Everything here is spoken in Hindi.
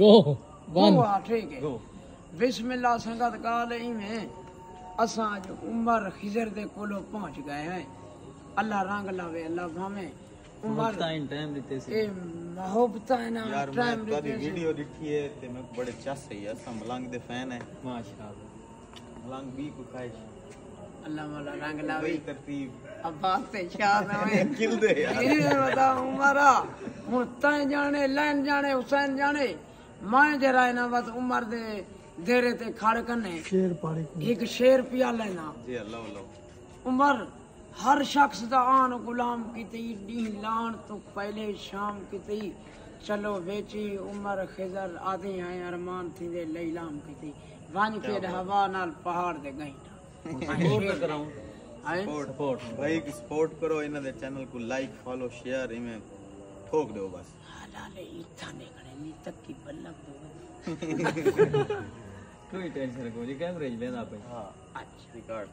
गो वन ठीक है। बिस्मिल्लाह संगत काल में असां जो उमर खिजर दे कोलो पहुंच गए हैं। अल्लाह रंग लावे अल्लाह भावे उमर टाइम देते से ए मोहब्बत है ना यार टाइम मैं देते तेरी वीडियो देखी है ते मैं बड़े चस है यार मलंग दे फैन है माशाल्लाह मलंग भी को खाए अल्लाह मौला रंग लावे वही तरतीब अब बात ते शाद होए किल दे यार ये बता उमरा हूं तय जाने लैन जाने हुसैन जाने मैं जरा ना बस उमर दे देरे ते खड़ कने शेर पाड़ी एक शेर पिया लेना जी अल्लाह अल्लाह उमर हर शख्स दा आन गुलाम की डी लान तो पहले शाम की चलो बेची उमर खिजर आदि आए अरमान थी दे लैलाम की वान के हवा नाल पहाड़ दे गई सपोर्ट कराऊं सपोर्ट भाई की सपोर्ट करो इना दे चैनल को लाइक फॉलो शेयर इमे ठोक दो बस हालाले इथा ने करे नी तक की बल्ला कोई टेंशन को जी कैमरे लेना पे अच्छा रिकॉर्ड